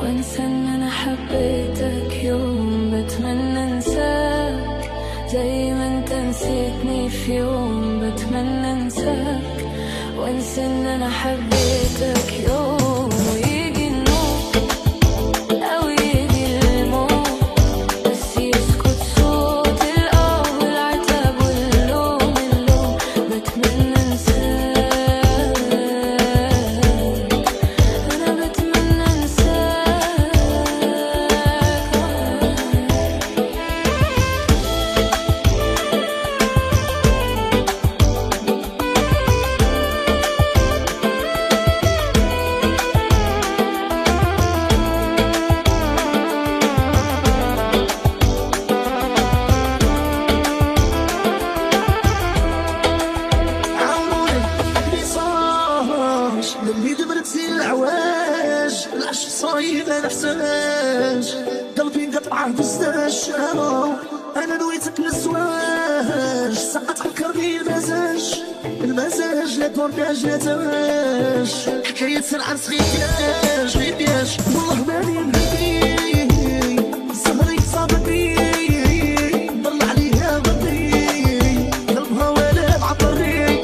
وانسى ان انا حبيتك يوم، بتمنى انساك زي ما انت نسيتني في يوم. بتمنى انساك وانسى ان انا حبيتك يوم، ويجي النور او يجي الموت، بس يسكت صوت الآه والعتاب واللوم. بتمنى انساك، انا بتمنى انساك. للي دبرت زي العواج، العشق صايب انا حساج، قلبي انقطع بزاج. انا نويتك للزواج، ساعات فكر بي المزاج لا توركاج لا تواج، حكاية العرس غيبياش والله ماني نهدي، سهري صابتي ضل عليها غدي، قلبها ولا بعبري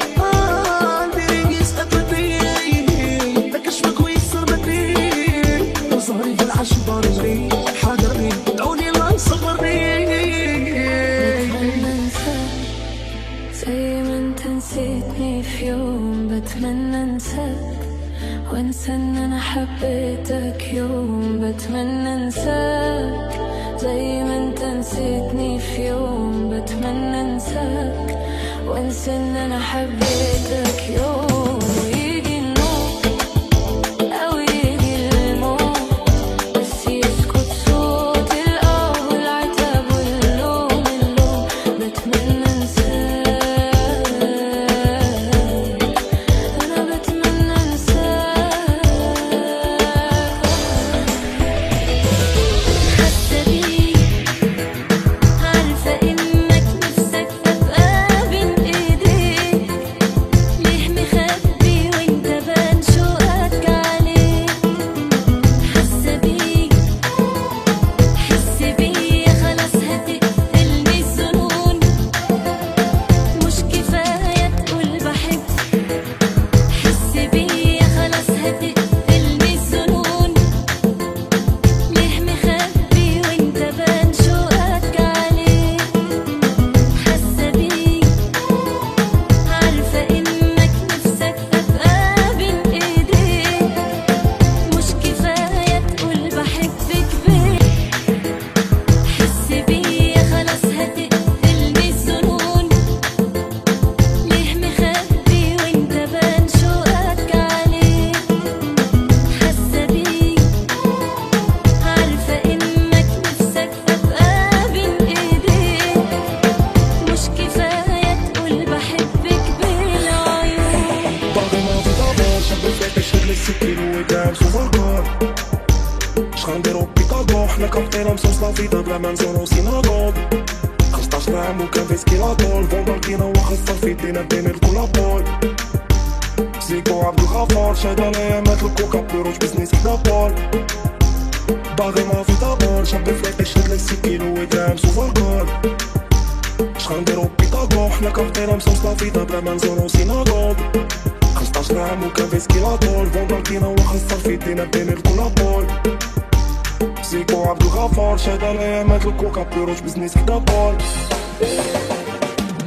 صهري في العش بارجلي حاضرني دعوني الله يصبرني. بتمنى انساك زي ما انت نسيتني في يوم. بتمنى انساك وانسى ان انا حبيتك يوم. بتمنى انساك زي ما انت نسيتني في يوم. بتمنى انساك وانسى ان انا حبيتك يوم، ويجي النور او يجي الموت، بس يسكت صوت الآه والعتاب واللوم. بتمنى انساك، انا بتمنى انساك. حاسة بيك، عارفة انك نفسك تبقى بين ايديك، ليه مخبي وانت بان شوقك عليك. حاسة بيك، حس بيا خلاص هتقتلني الظنون، مش كفاية تقول بحب. حس بيا خلاص هتقتلني الظنون، ليه مخبي وانت بان شوقك عليك. حاسة بيك، عارفة انك نفسك تبقى بين ايديك، مش كفاية تقول بحبك بيه. حس بيا خلاص هتقتلني الظنون، ليه مخبي وانت بان شوقك عليك. حاسة بيك، عارفة انك نفسك تبقى بين ايديك، مش كفاية تقول بحبك بالعيون. باغي ما في طابور شاب فيك يشد لي السكين ويدام سوف الكار، شغنديرو بيكاغو حنا كابتينا مصوص لا فيدا بلا ما نزورو سيناغوغ. 15 عام وكان في سكيلاتول فوندالكينا وخسر في دينا بين الكولابول. زيكو عبد الغفار شاد عليا مات الكوكا بيروش بزنس حدا بول. باغي ما في طابور شاب فيك يشد لي السكين ويدام سوف الكار، شغنديرو بيكاغو حنا كابتينا مصوص لا فيدا بلا ما نزورو سيناغوغ. 15 عام وكان في سكيلاتول فوندالكينا وخسر في دينا بين الكولابول. زيكو عبد الغفار شاد عليا مات الكوكا بيروش بزنس حدا بول.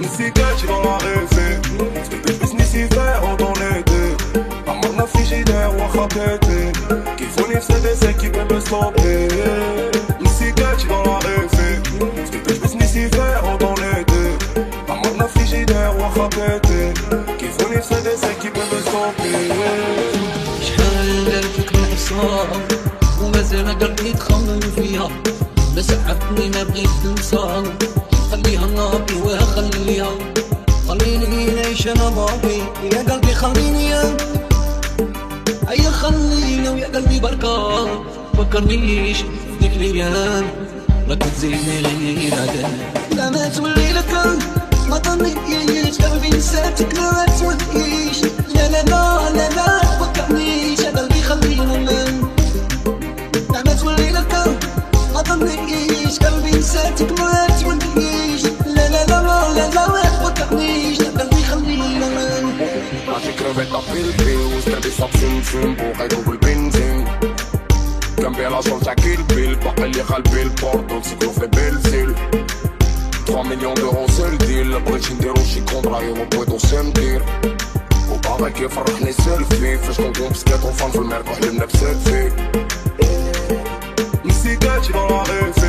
نسيتك dans la rêve، فيك بزنس يفاقو dans l'été، عمرنا في جدار واخا بيتي، كيفوني في سادسة كي بيبي ستوبي. نسيتك dans la rêve، فيك بزنس يفاقو dans l'été، عمرنا في جدار واخا بيتي، كيفوني في سادسة كي بيبي ستوبي. شحال دارتك بالحصار ومازال قلبي يتخمم فيها، بس عفني ما بغيت ننسى. خليها ناضي وخليها، خليني نعيش انا باقي يا قلبي. خليني هيا خلينا ويا قلبي بركة، فكرنيش ديك الايام راك تزيدني غير عذاب. لا ما تولي لك ما ظنيتش قلبي نساتك، لا توليش لا لا لا لا لا فكرنيش يا قلبي. خلينا لا بنساتك ما توليش لا لا لا لا لا ما تفكرنيش قلبي خلينا ماشي كريفيتا فيلفي وستربي صابسين سين بوقي دوبل بنزين جنبي لاجون تاع كيلبيل باقي لي قلبي البورتو نسكرو في بنزيل 3 مليون دورو سيل ديل بغيتي نديرو شي كونطرا يوم بغيتو سنتير وباغي كيفرحني سيلفي فاش كنكون بسكيت وفان في الميركو حلمنا بسيلفي نسيتاتي dans la rêve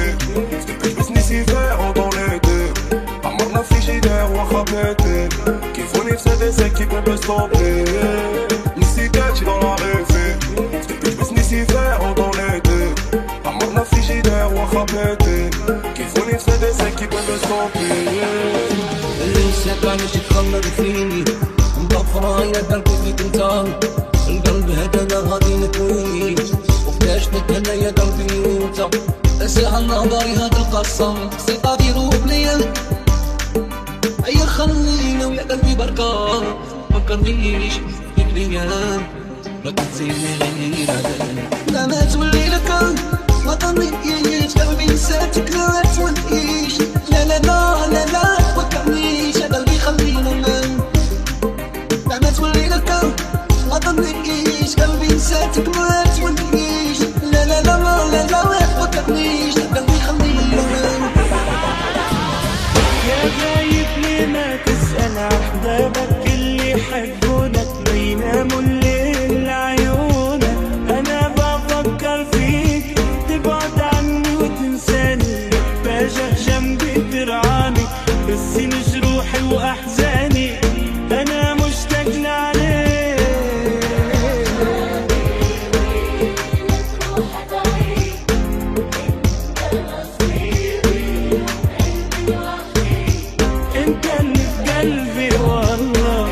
بس نسي فيغ dans l'été عمرنا في شي داير واخا بيتي كيفوني في سادسة كيف بستوبي نسيتاتي dans la rêve بس نسي فيغ dans l'été عمرنا في شي داير واخا بيتي كيفوني في سادسة كيف بستوبي ليش كانش تخلد فيني مضفرة يا قلبي فيك انت القلب هكذا غادي نكوي وفداش نتهنى يا قلبي وانت اسعى نظري هاد القصة سيطة ديرو بليا هيا خلينا ويا قلبي بركة مفكرنيش فيك ليا ما تنسيني غير لا ما تولي لك ما ضنيش قلبي نساتك لا توليش لا لا لا لا لا تفكرنيش يا قلبي خلينا لا ما تولي لك ما ضنيش قلبي نساتك ما توليش لا لا لا لا لا ما تفكرنيش يا قلبي خلينا يا غايب ليه ما تسأل أحبابك اللي يحبونك ما يناموا الليل لعيونك أنا بفكر فيك تبعد عني وتنساني باجي جنبي ترعاني بس جروحي وأحزاني أنا مشتاق لعليك انت اللي في قلبي والله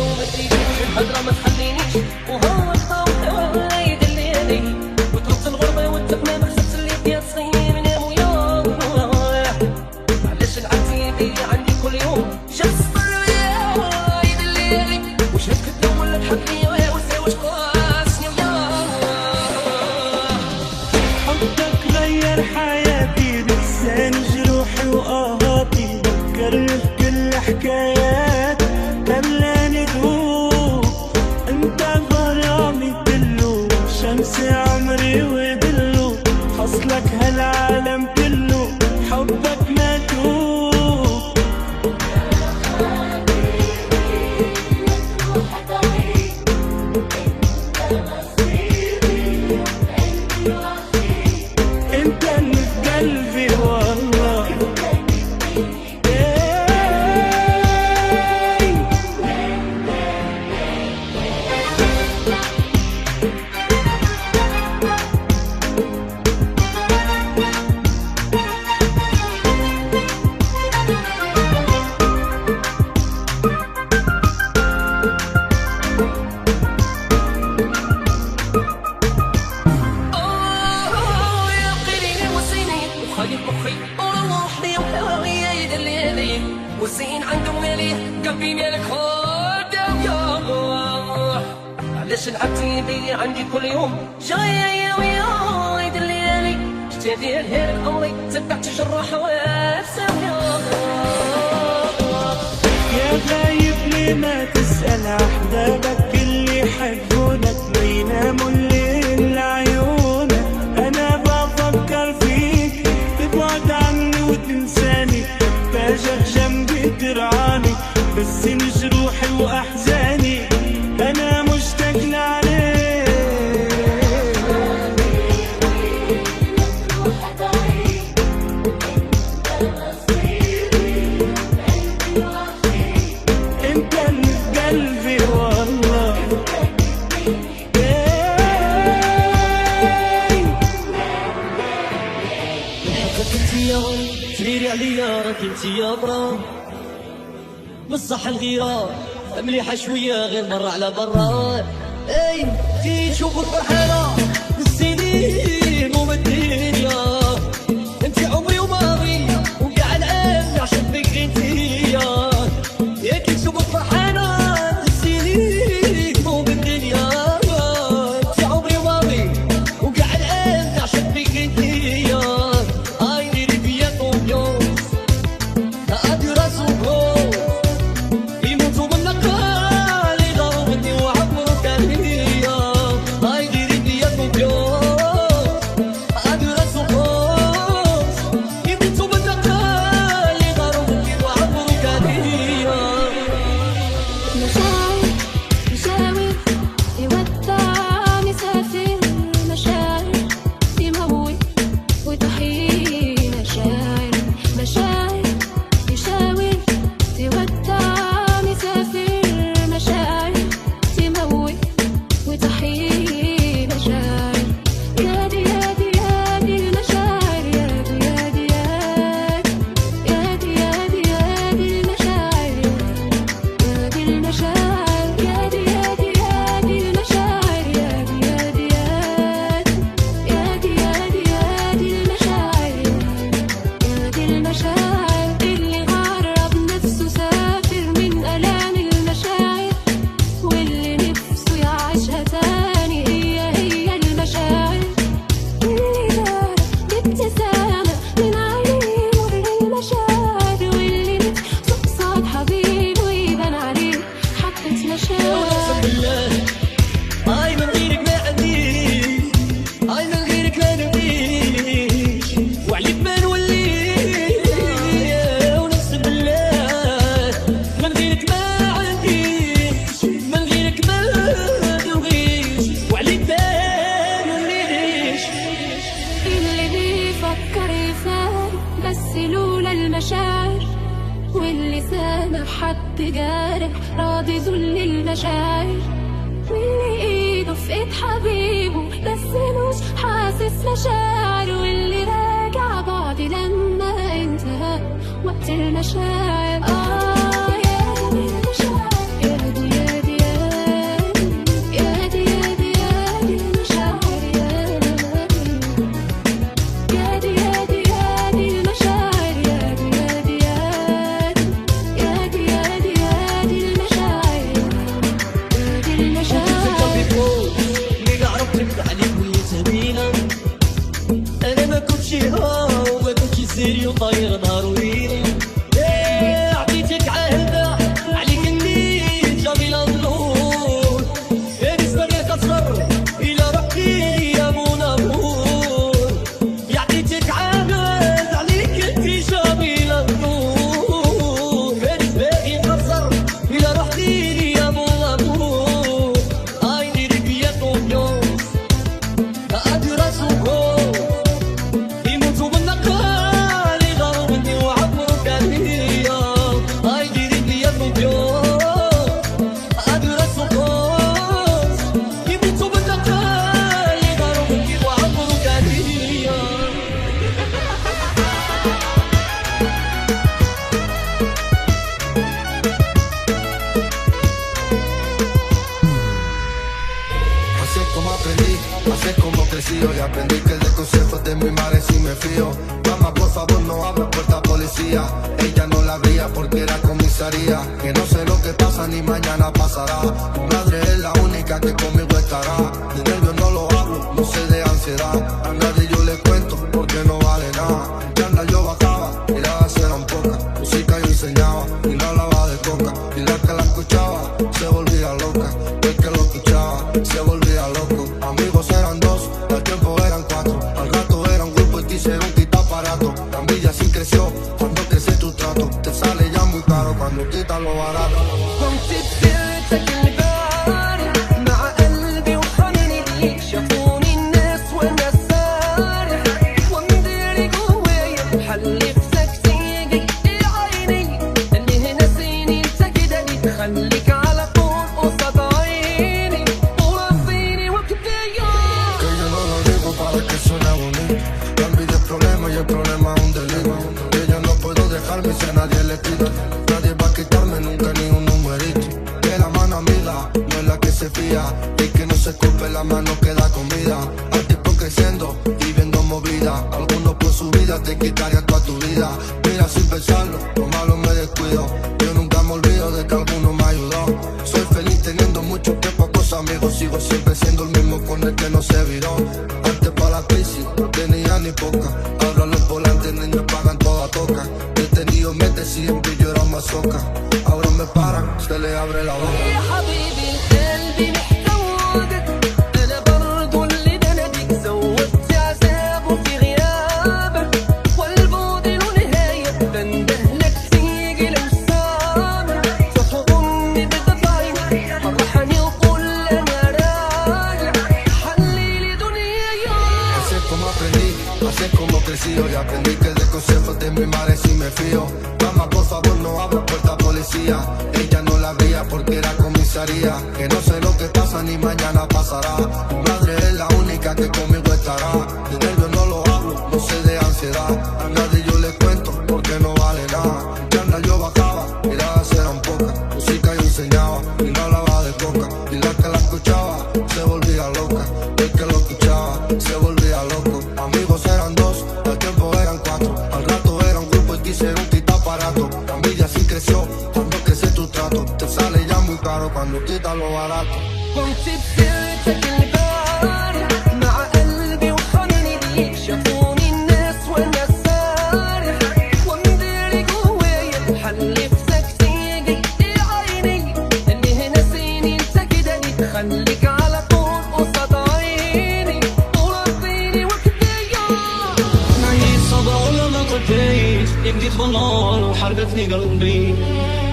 الهضرة ما تخلينيش وهو الطوح وايد الليالي وتربط الغربة والتقمة ما خسرت اللي فيها صغير نام ويوم علاش العتيبي عندي كل يوم شخص وايد الليالي وش هتكتب ولا تحبني وساوي قاسني حبك غير حياتي لسان جروحي وآهاتي ذكرني بكل حكايات خلاني تهوب انت غرامي كله شمس عمري ودلو خصلك هالعالم كله حبك مكتوب انت اللي في قلبي والله والزين عندهم مالي قلبي مالك خدام يا الله علاش العتيبي عندي كل يوم جاية ويايد الليالي اشتدي الهير امري تبعت تجرح واسم يا الله يا غايب ليه ما تسأل أحبابك اللي يحبونك ما يناموا الليل لعيونك أنا بفكر فيك تبعد عني وتنساني باجي جنبي ترعاني بس جروحي وأحزاني أنا مشتاق لعليك انت اللي في قلبي والله حبك انت يا سريري عليا راك انت يا برا بصح الغيرة مليحة شوية غير مرة على برا. اي تي تشوفك فرحانة بالسنين وبالدنيا، انتي عمري وماضي وكاع العام نعشق بك انتيا. يا كي تشوفك فرحانة بالسنين وبالدنيا، انتي عمري وماضي وكاع العام نعشق بك انتيا. اي ديري بيا كونفيونس ادي راسو بروس يموتوا من النقال يغاروا مني وعمرو كان ليا. اي ديري بيا كونفيونس ادي راسو بروس يموتوا من النقال يغاروا مني وعمرو كان ليا. مشاعر مشاوي يودع مسافر، مشاعر تموت وتحيي مشاعر، مشاعر يشاور تودع مسافر، مشاعر تموت وتحيي مشاعر. يا دي يا دي يا دي المشاعر، يا دي يا دي يا دي يا دي يا دي المشاعر، يا دي المشاعر، يا دي يا دي يا دي المشاعر، يا دي يا دي يا دي يا دي يا دي المشاعر، يا دي المشاعر. اللي غرب نفسه سافر من آلام المشاعر، واللي نفسه يعيشها تاني هي المشاعر. اللي دار بابتسامة من عينيه مر المشاعر، واللي نفسه قصاد حبيبه يبان عليه حبة مشاعر. اي من غيرك ما عنديش، اي من غيرك ما نبنيش، وعليك ما نوليش. ونفس بالله من غيرك ما عنديش، من غيرك ما نبغيش، وعليك ما نوليش. اللي بيفكر يفارق بس لولا المشاعر، واللي سامع حد جارح راضي ذل المشاعر، واللي ايده في ايد حبيبه بس مش حاسس مشاعر، واللي راجع بعد لما انتهى وقت المشاعر. يا دي المشاعر، يا دي يا دي يا دي يا دي يا دي المشاعر، يا دي يا دي يا دي المشاعر، يا دي يا دي يا دي يا دي يا دي المشاعر، يا دي المشاعر. اللي عرفتك عليك وليت هبيلة، انا ما كنتش هاو وما كنتش سيري وطاير نهار وليلة. عطيتك عهدة عليك اللي جميلة النور، نسبة كتصر إلا رحتي يا مون أمور. عطيتك عهد عليك انتي جميلة النور، نسبة كتصر إلا رحتي يا مون أمور. اي ديري بيا كونفيونس ادي راسو بروس يموتوا من النقال يغاروا مني وعمرو كان ليا. اي ديري بيا كونفيونس ادي راسو بروس يموتوا من النقال يغاروا مني وعمرو كان ليا. Así es como aprendí, así es como crecí. Hoy aprendí que de consejos de mi madre sí me fío. Mamá, por favor, no abra puerta policía. Ella no la abría porque era comisaría. Que no sé lo que pasa ni mañana pasará. Mi madre es la única que conmigo estará. De nervios no lo hablo, no sé de ansiedad. A nadie yo le cuento porque no vale nada. Que anda yo bajaba y las eran pocas. Música yo enseñaba y no hablaba de coca. Y la que la escuchaba se volvía loca. El que lo escuchaba se volvía loco. Amigos eran dos, al tiempo eran cuatro. Al rato eran un grupo y te hicieron quitar aparato. La envidia sí creció cuando crece tu trato. Te sale ya muy caro cuando quitas lo barato. كنت بديتك البارح مع قلبي وحنيني ليك، شافوني الناس وانا سارح ومدري جوايا حلي في سكتي يجي عيني اللي هنا سيني انت كده ليه. خليك على طول قصاد عيني ورفيني وكفايه. Que yo no lo digo para que suene bonito. La envidia es problema y el problema es un delito. Que yo no puedo dejarme si a nadie le quita. Nadie va a quitarme nunca encima no queda comida. Al tiempo creciendo y viendo movida, algunos por su vida te quitarían toda tu vida. Mira sin pensarlo, lo malo me descuido. Yo nunca me olvido de que alguno me ayudó. Soy feliz teniendo mucho tiempo, pocos amigos. Sigo siempre siendo el mismo con el que no se viró. Antes para la crisis no tenía ni poca. Ahora los volantes niños pagan toda toca. Detenido me decían que yo era un masoca. Ahora me paran, se le abre la boca. يا حبيبي قلبي محتاجك، انا برضو اللي بناديك. زودت عذابه في غيابك، والبعد له نهاية. بندهلك تيجي لو سامع، تحضني بضفايك، فرحني وقول انا راجع، حليلي دنياي. Así es como aprendí, así es como crecí. Hoy aprendí que de consejos de mi madre sí me fío. Mamá, por favor, no abra puerta policía. Ella no la abría porque era comisaría. Que no sé lo que pasa ni mañana pasará. Mi madre es la única que conmigo estará. De nervios no lo hablo, no sé de ansiedad. A nadie yo le cuento porque no vale nada. Ya anda yo bajaba, miradas eran pocas. Música yo enseñaba y no hablaba de coca. Y la que la escuchaba se volvía loca. El que lo escuchaba se volvía loco. Amigos eran dos, al tiempo eran cuatro. Al rato era un grupo y quisieron quitar aparato. La envidia sí creció cuando crece tu trato. Te sale ya muy caro cuando quitas lo barato. كنت بسيرتك البارح مع قلبي وحنيني ليك. شافوني الناس وانا سارح، ومداري جوايا حلفتك تيجي يا عيني. اللي هنا سيني انت كده ليك، خليك على طول قصاد عيني وربيني وكفايه. معي صدى ولا ما قلتيش، بديت بالنار وحرقتني قلبي.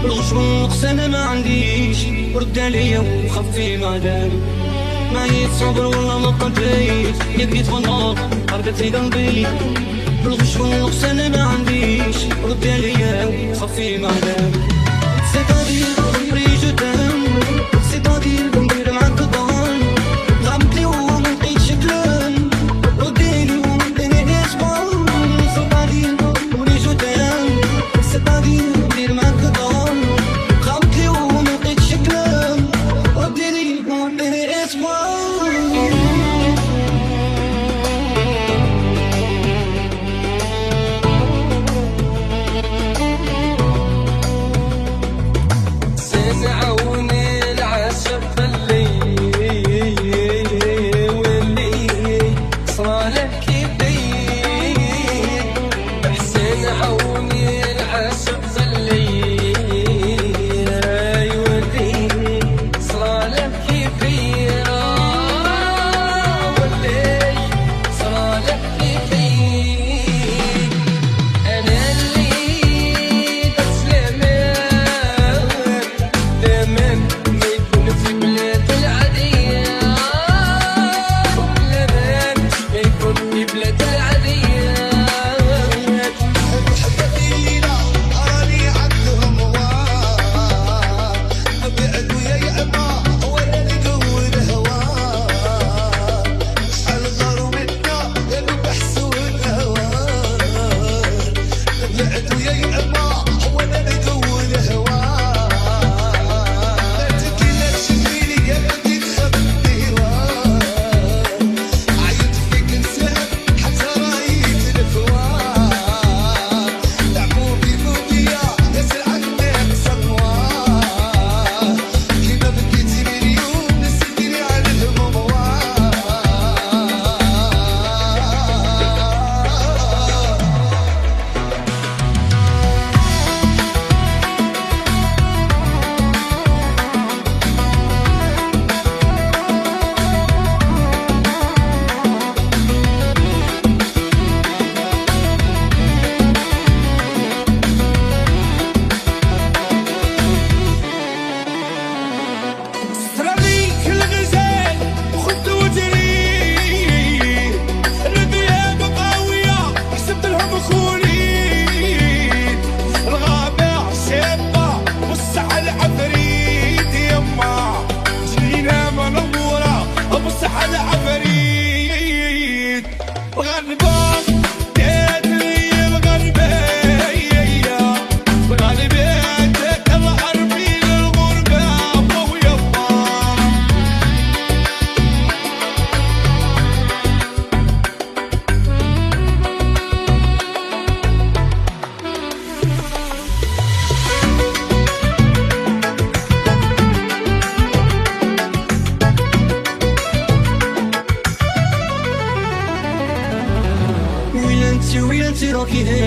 رغم النقص انا ما عنديش، رد عليا وخفي مع داري. معي صبر ولا ما قلتيش، بديت بالنار حرقتني قلبي. رغم النقص انا ما عنديش، رد عليا وخفي مع داري. C'est-à-dire عمري je t'aime، c'est-à-dire ندير معاك ضان. غمضلي وما لقيتش كلام، رديلي ومديني اسبوع. C'est-à-dire عمري je t'aime، c'est-à-dire ندير معاك ضان. غمضلي وما لقيتش كلام، رديلي ومديني اسبوع. سنعوني العشق اللي واللي صالح كبير. حسين عوني العشق اللي واللي صالح كبير. واللي صالح كبير. انا اللي بسلم دايما ما يكون في بلاد العادية. دايما ما يكون في بلاد العادية. حبيبي لا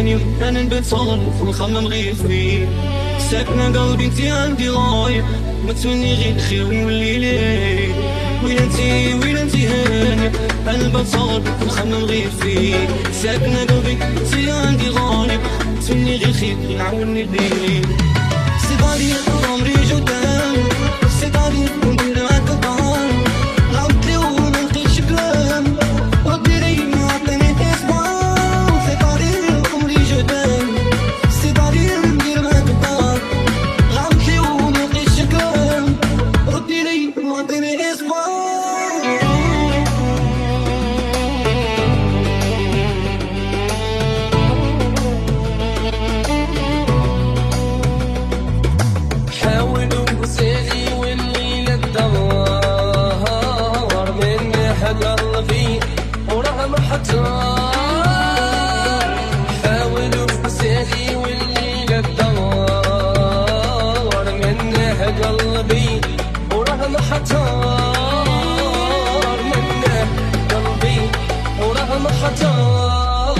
ثاني انا نبات صغرف ونخمم غير فيك ساكنة قلبي انتي عندي غاية ما تمني غير خير ونولي ليك وين انتي هاني انا نبات صغرف ونخمم غير فيك ساكنة قلبي انتي عندي غاية ما تمني غير خير نعاوني بيك سيبالي عمري قدام سيبالي وندير معاك الطعام عاودتلي وما لقيتش كلام ربي ريم عطاني اسبوع سيبالي عمري قدام سيبالي وندير معاك الطعام عاودتلي وما لقيتش كلام ربي ريم عطاني اسبوع حاولوا بسالي والليلة تدور منه قلبي وراه محتار منه قلبي وراه محتار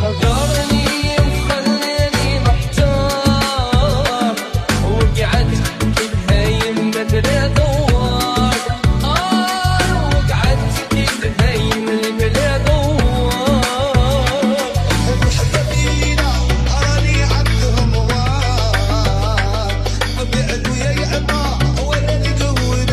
هجرني وخلاني محتار وقعدت كل هايم بلا دوار وقعدت كل هايم بلا بعد ويا يعطى ولا نقود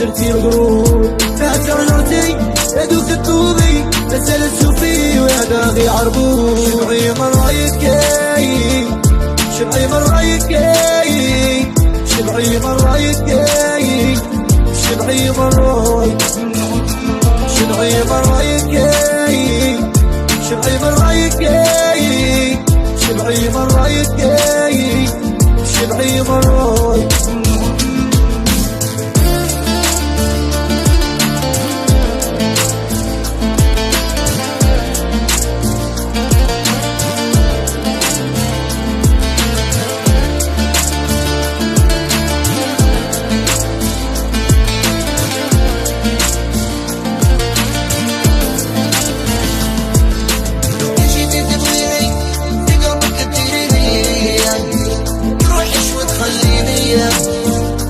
درتي الغروب فات رجعتي هادوك الطوبي مسألة سوفي وهذا غي عربو شبعي من رايك كاي شبعي من رايك كاي شبعي من رايك كاي شبعي من رايك شبعي من رايك كاي شبعي من رايك كاي شبعي من رايك كاي شبعي من رايك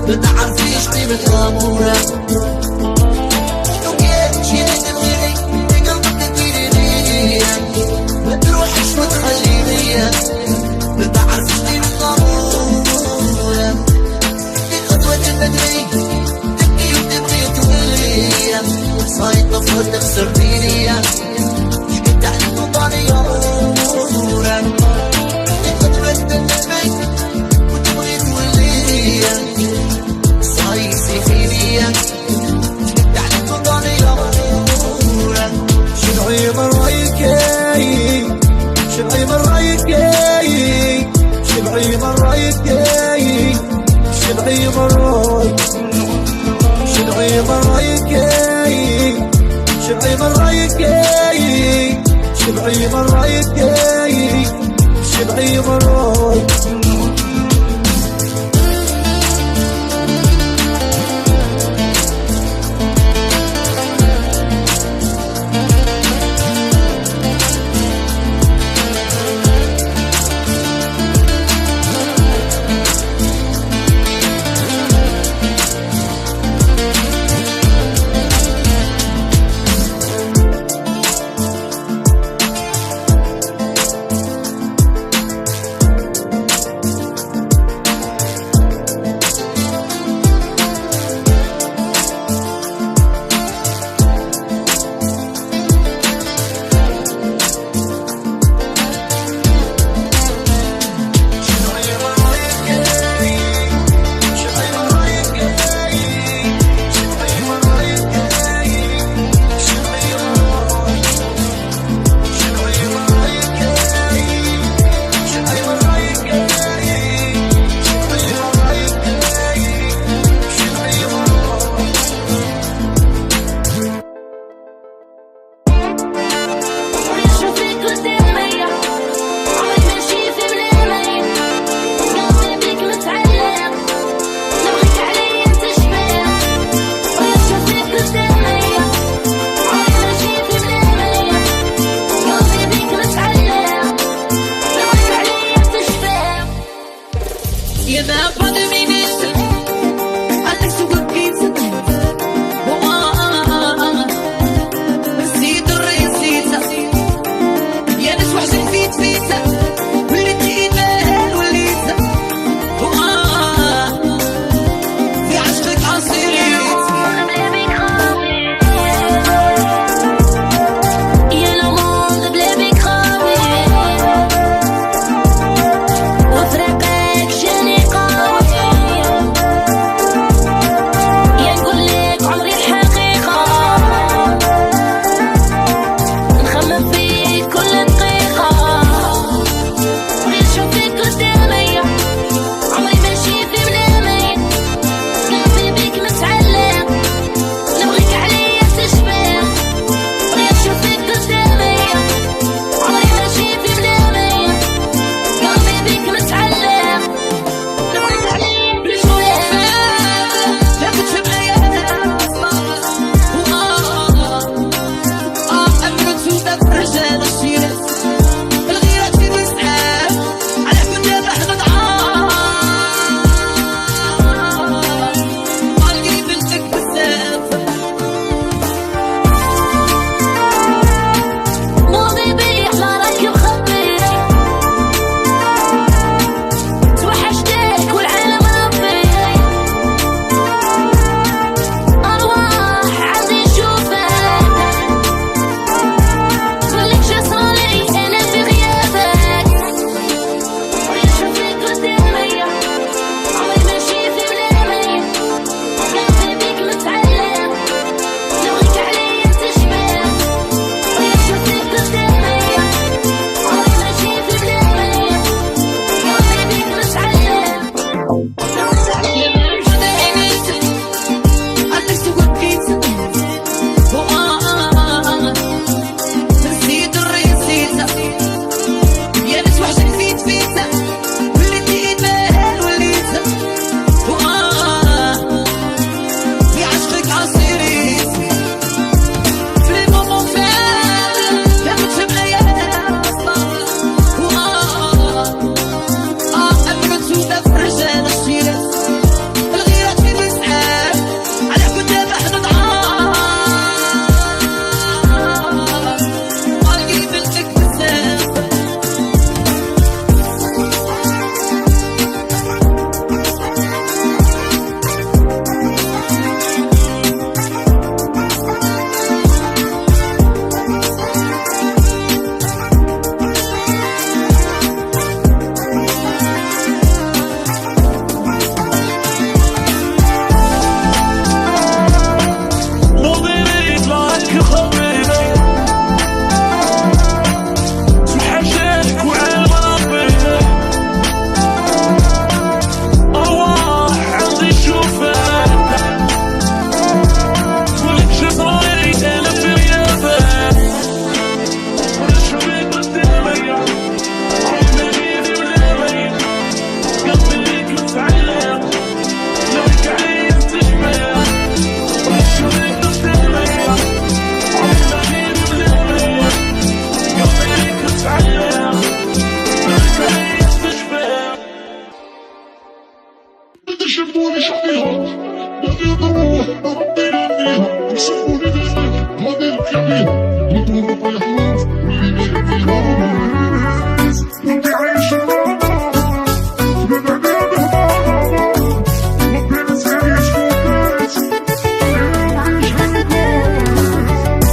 ما تعرفيش قيمة الأمورة لو كان شي تبغيني في قلبك تديريني ما تروحش وتخليني ما تعرفيش قيمة الأمورة في خطوة البدري تبكي وتبغي تولي صايد مفروض تخسر فيني شكت عليك وطاني أمورة في خطوة البدري وتبغي تولي صايصي فيني شكت عليك وطاني أمورة شبعي من رايك كاي شبعي من رايك كاي شبعي من رايك كاي شبعي من رايك شبعي من رايك كاي شبعي من رايك كاي شبعي من رايك كاي شبعي من رايك وفرقك جاني قوي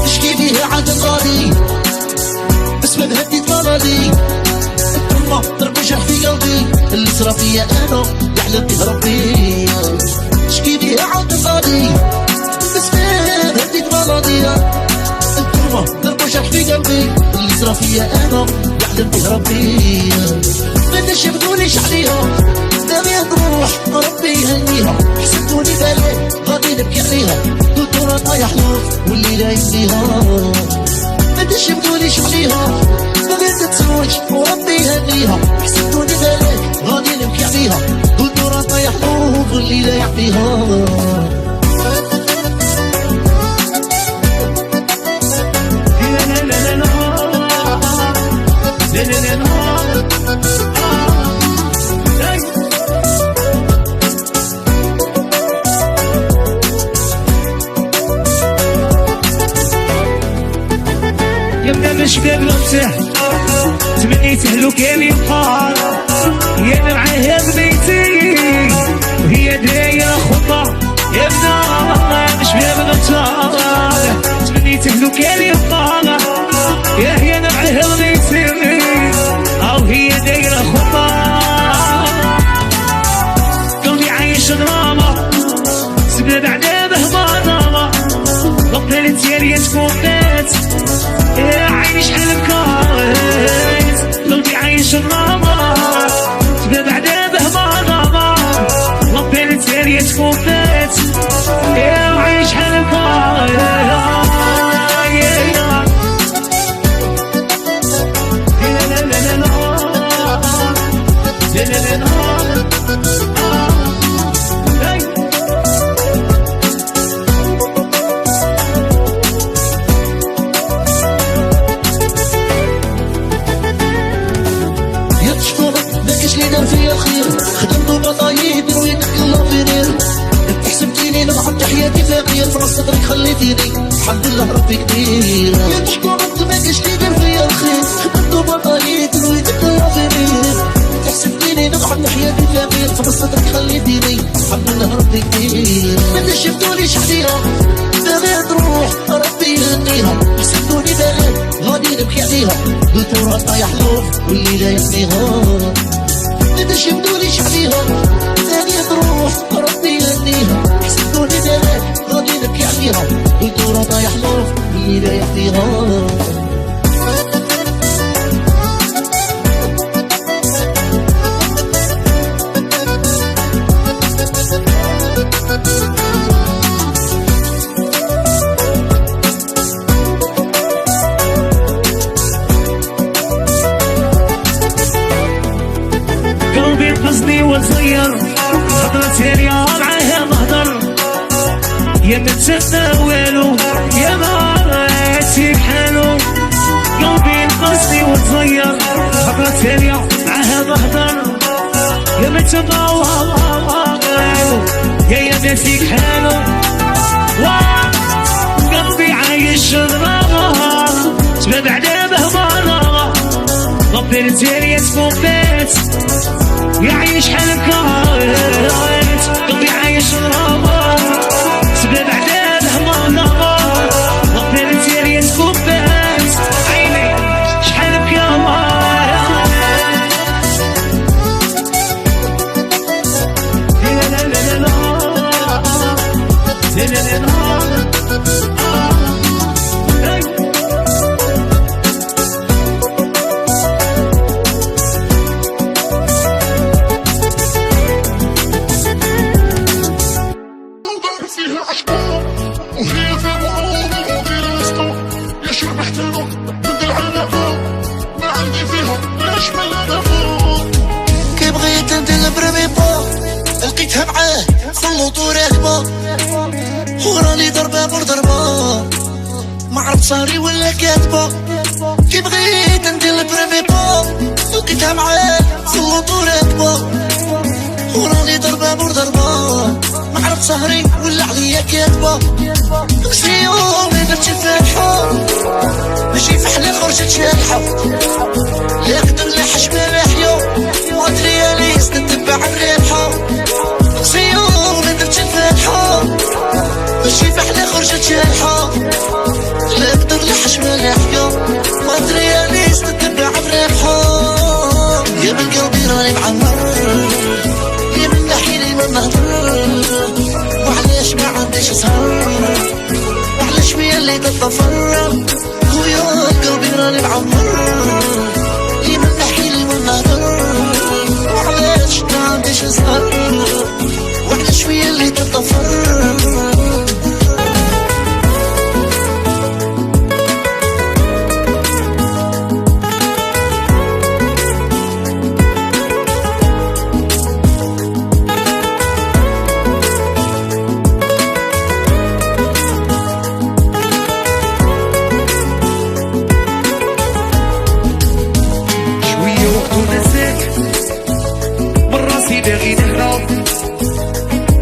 تشكي بيها عاد غادي بس ما بهديت مرضي الكلمة ضرب جرح في قلبي اللي صرا فيا انا يعلم به ربي تشكي بيها عاد غادي بس ما بهديت مرضي الكلمة ضرب جرح في قلبي اللي صرا فيا انا يعلم به ربي بدش يبدونيش عليها دمي تروح ربي يهنيها حسبتوني بالي غادي نبكي عليها قلت راه طايح حلوف واللي لا يهنيها بدش يبدونيش عليها بغيت تتزوج وربي يهنيها حسبتوني بالي غادي نبكي عليها قلت راه طايح حلوف واللي لا يعطيها يبدا من شباب نفسه تمنيت له كان يبقى يا معاها بنيتي وهي دايره خطه يبدا من شباب نفسه تمنيت له كان يبقى يا معاها بنيتي او هي دايره خطه قلبي عايش دراما سبنا بعدا بهباطه بطلت ديالي تكون بات يا عيني شحال بكيت قلبي عايش النهار تبدا بعدا بهباطه بطلت ديالي تكون بات يا عيني شحال خدمتو بطايب ويدك الله في نير حسبتيني نضحك حياتي فاقية في راس صدرك خليتيني الحمد لله ربي كبير يا تشكرك ما كاش لي دار فيا الخير خدمتو بطايب ويدك الله في نير حسبتيني نضحك حياتي فاقية في راس صدرك خليتيني الحمد لله ربي كبير ما شفتونيش عليها باغي تروح ربي يهنيها حسبتوني باغي غادي نبكي عليها قلت راه طايح حلوف واللي لا يحميها بدش يبدونيش عليها ثاني تروح ربي يهنيها حسبتوني باغي غادي نبكي عليها قلت راه طايح حلوف واللي لا يحميها قصدي وتغير خطرت يا معاها مهدر يا ما تسنى والو يا ما رأيتي بحالو قلبي قصدي وتغير خطرت يا معاها مهدر يا ما تسنى والو يا ما فيك حالو قلبي عايش دراما تبع بعدا بهبارة ربي الجارية تكون بيت يعيش حالك قلبي عايش دراما سبب بعدا بهبارة ربي الجارية تكون بيت عيني شحال بكامة كي بغيت ندير البريمي با لقيتها معاه خلطو راكبة وراني ضربة بور ضربة ما عرفت صاري ولا كاتبة كي بغيت ندير البريمي با لقيتها معاه خلطو راكبة وراني ضربة مور ضربة ما عرفت سهري ولا عليا كاتبة يومي درت الفاتحة ماشي فحلة خرجت شالحة لا قدر لا حشمة لا حيو وادرياليست نتبع الريحة يومي درت الفاتحة ماشي فحلة خرجت شالحة لا قدر لا حشمة لا حيو وادرياليست نتبع الريحة يا من قلبي راني معمر يا من نحيلي ما نهضر وعلاش ما عنديش سهر وعلاش بيا اللي تتفرق خويا قلبي راني معمر يا من نحيلي ما نهضر وعلاش ما عنديش سهر وعلاش بيا اللي تتفرق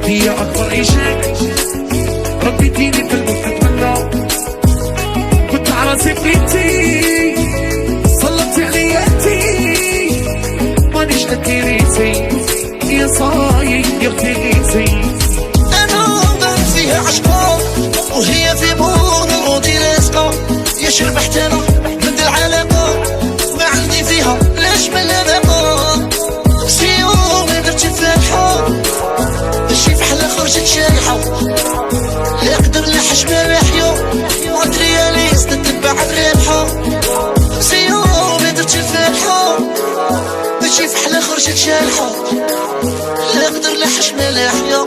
هي أكبر عيشك رديتيني في الموت أتمنى كنت على سفيتي صلبتي علياتي مانيش أكيريتي يا صايي يا اختيريتي أنا ضعت فيها عشقا وهي في بون ودي رزقا يا شربحت أنا من دي العلاقة ما عندي فيها لاش من الأبقى سيومي درت الفاتحة ماشي فحلة خرجت شايحة لا قدر لا حشمة لا حيو وادرياليست تتبع الريحة سيومي درت الفاتحة ماشي فحلة خرجت شايحة لا قدر لا حشمة لا حيو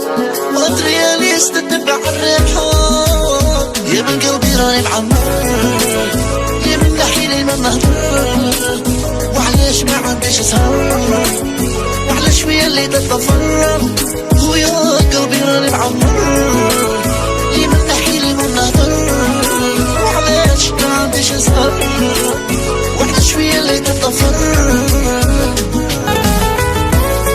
وادرياليست تتبع الريحة يا من قلبي راني معمر يا من نحيلي ما نهضر وعلاش ما عنديش سهر وعلاش بيا اللي تتفرق خويا قلبي راني معمر